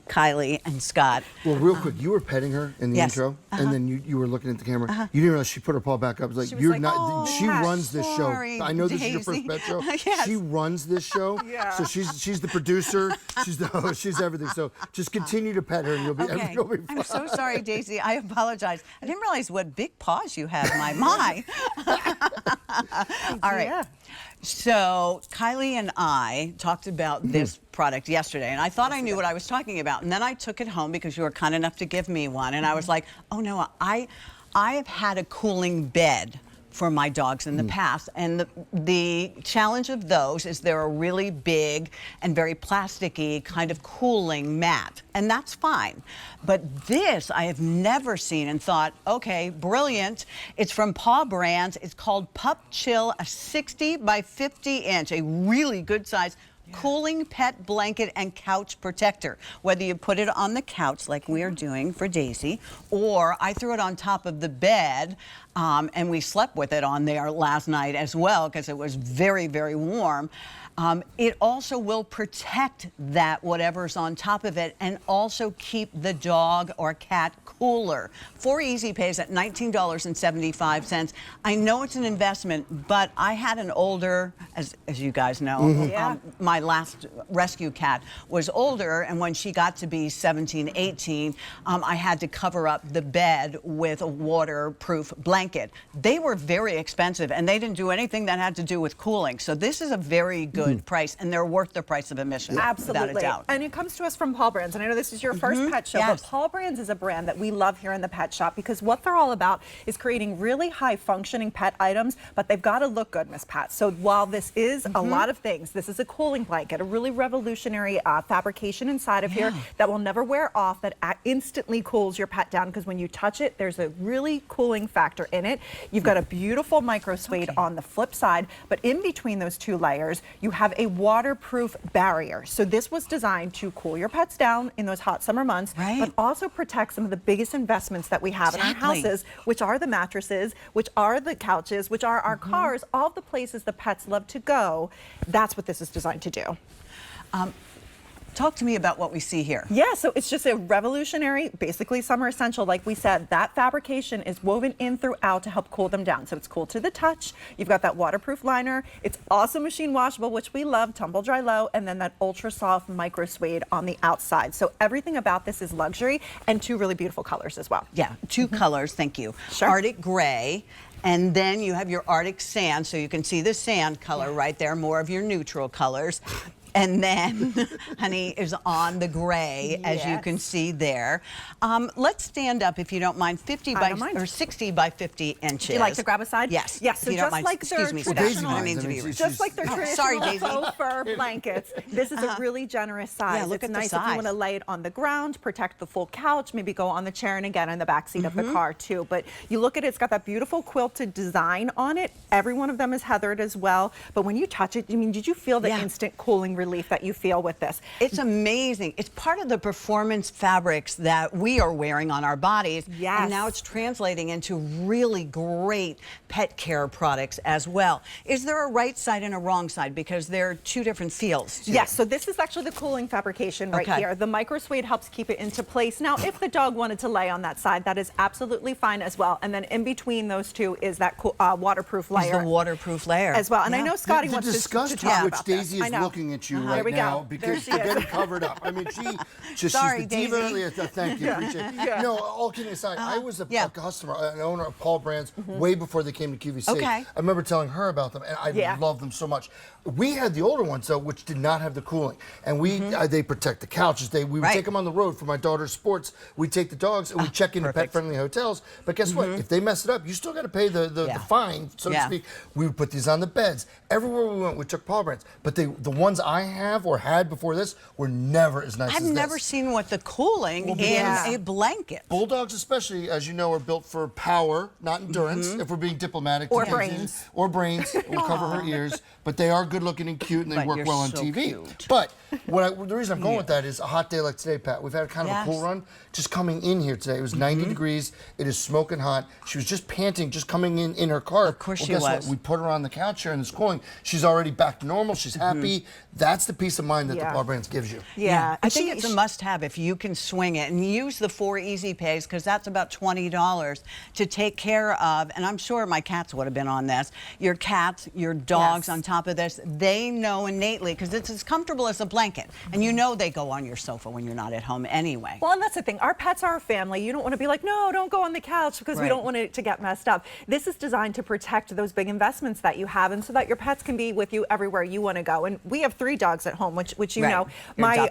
Kylie and Scott. Well, real quick, you were petting her in the Yes. intro, and then you were looking at the camera. You didn't realize she put her paw back up. It was like, you're not. "Oh, she runs this show. sorry, I know this is your first Daisy." pet show. Yes. She runs this show. So she's the producer. She's the host. She's everything. So just continue to pet her, and you'll be Okay. you'll be fine. I'm so sorry, Daisy. I apologize. I didn't realize what big paws you have, my. All right. Yeah. So Kylie and I talked about this product yesterday, and I thought I knew what I was talking about. And then I took it home because you were kind enough to give me one, and I was like, oh no, I have had a cooling bed for my dogs in the past, and the challenge of those is they're a really big and very plasticky kind of cooling mat, and that's fine. But this I have never seen and thought, okay, brilliant. It's from Paw Brands. It's called PupChill, a 60 by 50 inch, a really good size cooling pet blanket and couch protector. Whether you put it on the couch like we are doing for Daisy, or I threw it on top of the bed, and we slept with it on there last night as well because it was very, very warm. It also will protect that whatever's on top of it and also keep the dog or cat cooler. 4 easy pays at $19.75. I know it's an investment, but I had an older, as you guys know, my last rescue cat was older, and when she got to be 17, 18, I had to cover up the bed with a waterproof blanket. They were very expensive, and they didn't do anything that had to do with cooling. So this is a very good price, and they're worth the price of admission, Absolutely. without a doubt. And it comes to us from Paw Brands. And I know this is your first pet show, but Paw Brands is a brand that we love here in the pet shop because what they're all about is creating really high functioning pet items, but they've got to look good, Miss Pat. So while this is a lot of things, this is a cooling blanket, a really revolutionary fabrication inside of here that will never wear off, that instantly cools your pet down because when you touch it, there's a really cooling factor in it. You've got a beautiful micro suede on the flip side, but in between those two layers, you have a waterproof barrier. So this was designed to cool your pets down in those hot summer months, but also protect some of the biggest investments that we have in our houses, which are the mattresses, which are the couches, which are our cars, all the places the pets love to go. That's what this is designed to do. Talk to me about what we see here. Yeah, so it's just a revolutionary, basically summer essential. Like we said, that fabrication is woven in throughout to help cool them down. So it's cool to the touch. You've got that waterproof liner. It's also machine washable, which we love, tumble dry low, and then that ultra soft micro suede on the outside. So everything about this is luxury and two really beautiful colors as well. Yeah, two colors, thank you. Sure. Arctic gray, and then you have your Arctic sand, so you can see the sand color right there, more of your neutral colors. And then Honey is on the gray, as you can see there. Let's stand up, if you don't mind, 60 by 50 inches. Do you like to grab a side? Yes. Yes, so just like their traditional, just like their traditional faux fur blankets, this is a really generous size. Yeah, look at the nice size. if you want to lay it on the ground, protect the full couch, maybe go on the chair and again in the back seat of the car too. But you look at it, it's got that beautiful quilted design on it. Every one of them is heathered as well. But when you touch it, I mean, did you feel the instant cooling relief that you feel with this? It's amazing. It's part of the performance fabrics that we are wearing on our bodies. Yes. And now it's translating into really great pet care products as well. Is there a right side and a wrong side? Because they're two different feels. Yes, so this is actually the cooling fabrication right here. The micro suede helps keep it into place. Now, if the dog wanted to lay on that side, that is absolutely fine as well. And then in between those two is that waterproof layer. The waterproof layer. As well. And I know Scotty wants to talk about this. Daisy is looking at you right now because you're getting covered up. I mean, she's the diva. Thank you. Appreciate it. No, all kidding aside, I was a customer, an owner of Paw Brands way before they came to QVC. I remember telling her about them, and I love them so much. We had the older ones though, which did not have the cooling, and they protect the couches. We would take them on the road for my daughter's sports. We'd take the dogs and we'd check into pet-friendly hotels. But guess what? If they mess it up, you still got to pay the fine, so to speak. We would put these on the beds. Everywhere we went, we took Paw Brands. But the ones I have or had before this were never as nice as this. I've never seen what the cooling in a blanket. Bulldogs especially, as you know, are built for power, not endurance, if we're being diplomatic. Or brains. Or brains. We'll cover her ears. But they are good looking and cute, and they work well on TV. Cute. But the reason I'm going with that is a hot day like today, Pat. We've had kind of a cool run. Just coming in here today, it was 90 degrees. It is smoking hot. She was just panting, just coming in her car. Of course she guess was. What? We put her on the couch here, and it's cooling. She's already back to normal. She's happy. that's the peace of mind that the Paw Brands gives you. Yeah. I think it's a must-have if you can swing it and use the 4 easy pays, because that's about $20 to take care of. And I'm sure my cats would have been on this. Your cats, your dogs on top of this, they know innately, because it's as comfortable as a blanket. And you know they go on your sofa when you're not at home anyway. Well, and that's the thing. Our pets are a family. You don't want to be like, no, don't go on the couch, because we don't want it to get messed up. This is designed to protect those big investments that you have, and so that your pets can be with you everywhere you want to go. And we have 3 dogs at home, which you know. My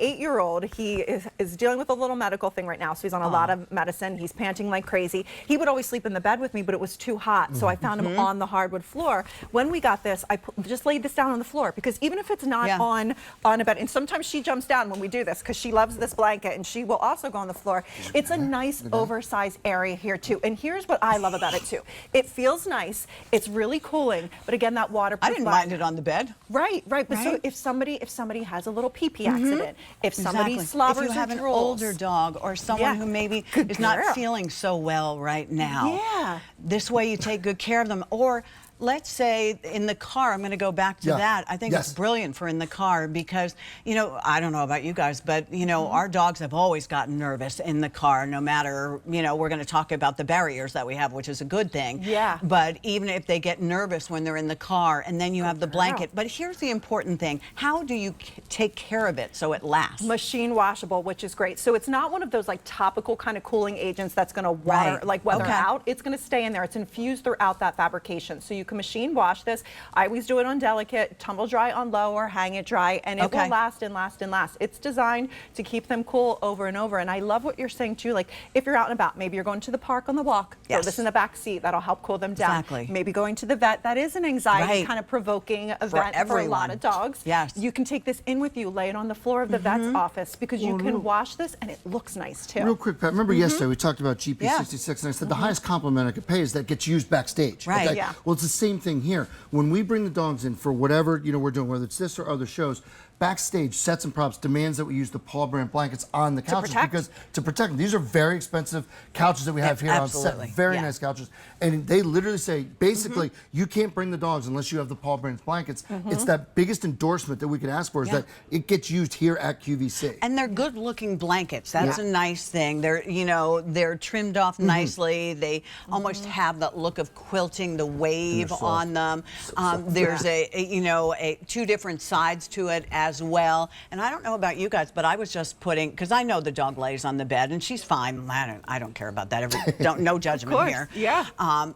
8-year-old, he is dealing with a little medical thing right now, so he's on a lot of medicine. He's panting like crazy. He would always sleep in the bed with me, but it was too hot, so I found him on the hardwood floor. When we got this, I just laid this down on the floor, because even if it's not on a bed, and sometimes she jumps down when we do this because she loves this blanket, and she will also go on the floor. It's a nice oversized area here too. And here's what I love about it too. It feels nice. It's really cooling, but again, that waterproof. I didn't mind it on the bed. Right. But so if somebody has a little pee-pee accident, if somebody slobbers, if you have an older dog or someone who maybe is not feeling so well right now, this way you take good care of them. Or let's say in the car, I'm going to go back to that. I think it's brilliant for in the car, because, you know, I don't know about you guys, but, you know, our dogs have always gotten nervous in the car, no matter, you know, we're going to talk about the barriers that we have, which is a good thing. Yeah. But even if they get nervous when they're in the car, and then you have the blanket. But here's the important thing. How do you take care of it so it lasts? Machine washable, which is great. So it's not one of those like topical kind of cooling agents that's going to weather out. It's going to stay in there. It's infused throughout that fabrication. So you can machine wash this. I always do it on delicate, tumble dry on low, or hang it dry, and it will last and last and last. It's designed to keep them cool over and over. And I love what you're saying too. Like if you're out and about, maybe you're going to the park on the walk, throw this in the back seat. That'll help cool them down. Maybe going to the vet. That is an anxiety kind of provoking event for a lot of dogs. You can take this in with you, lay it on the floor of the vet's office, because you can wash this and it looks nice too. Real quick, Pat, remember yesterday we talked about GP66, and I said the highest compliment I could pay is that gets used backstage. Well, it's the same thing here. When we bring the dogs in for whatever we're doing, whether it's this or other shows, backstage, Sets and Props demands that we use the Paw Brand blankets on the couches to protect them. These are very expensive couches that we have here on set. Very nice couches. And they literally say, basically, you can't bring the dogs unless you have the Paw Brands blankets. It's that biggest endorsement that we can ask for, is that it gets used here at QVC. And they're good-looking blankets. That's a nice thing. They're, you know, they're trimmed off nicely. They almost have that look of quilting, the wave on them. There's two different sides to it as well. And I don't know about you guys, but I was just putting, because I know the dog lays on the bed and she's fine. I don't care about that. No judgment here.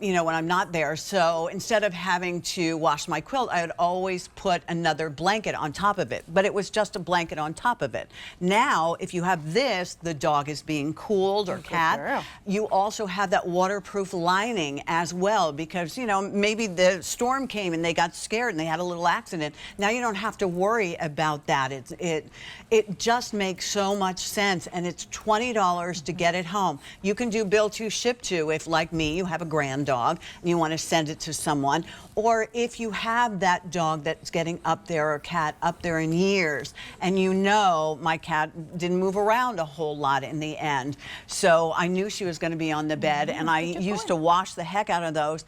You know, when I'm not there. So instead of having to wash my quilt, I would always put another blanket on top of it. But it was just a blanket on top of it. Now, if you have this, the dog is being cooled, or cat. You also have that waterproof lining as well, because, you know, maybe the storm came and they got scared and they had a little accident. Now you don't have to worry about that. It just makes so much sense, and it's $20 to get it home. You can do bill to, ship to, if like me, you have a grand dog and you want to send it to someone, or if you have that dog that's getting up there, or cat up there in years, and you know my cat didn't move around a whole lot in the end, so I knew she was going to be on the bed, and I used to wash the heck out of those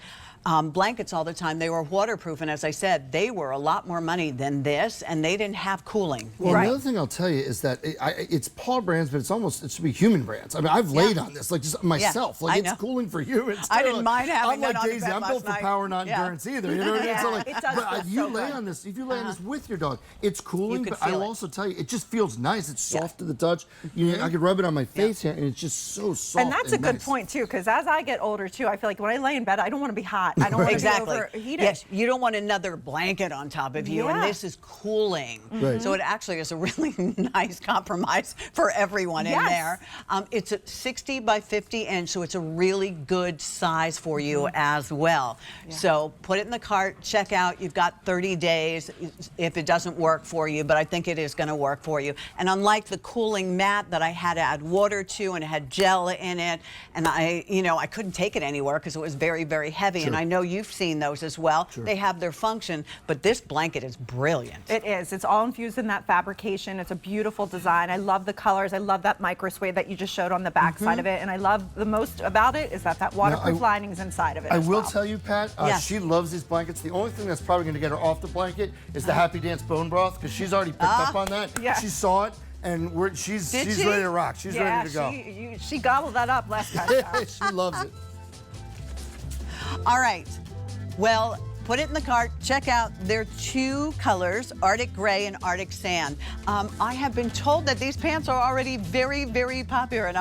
blankets all the time. They were waterproof, and as I said, they were a lot more money than this, and they didn't have cooling. Well, another thing I'll tell you is that it's Paw Brands, but it should be human brands. I mean, I've laid on this, like, just myself. Like, it's cooling for you. I didn't mind having that on the Daisy, bed I'm built for power, not endurance either. You know what I mean? So, like, but you lay on this, if you lay on this with your dog, it's cooling, but I will also tell you, it just feels nice. It's soft to the touch. I could rub it on my face here, and it's just so soft. And that's a good point, too, because as I get older, too, I feel like when I lay in bed, I don't want to be hot. I don't want to be overheated. Yes, you don't want another blanket on top of you, and this is cooling. So it actually is a really nice compromise for everyone in there. It's a 60 by 50 inch, so it's a really good size for you as well. So put it in the cart, check out. You've got 30 days if it doesn't work for you, but I think it is going to work for you. And unlike the cooling mat that I had to add water to, and it had gel in it, and I couldn't take it anywhere because it was very, very heavy, and I know you've seen those as well. Sure. They have their function, but this blanket is brilliant. It is. It's all infused in that fabrication. It's a beautiful design. I love the colors. I love that micro suede that you just showed on the back side of it. And I love the most about it is that waterproof lining's inside of it. I will tell you, Pat, she loves these blankets. The only thing that's probably going to get her off the blanket is the Happy Dance bone broth, because she's already picked up on that. Yeah. She saw it, and she's ready to rock. She's ready to go. She gobbled that up last time. She loves it. All right. Well, put it in the cart. Check out their 2 colors, Arctic Gray and Arctic Sand. I have been told that these pants are already very, very popular, and I'm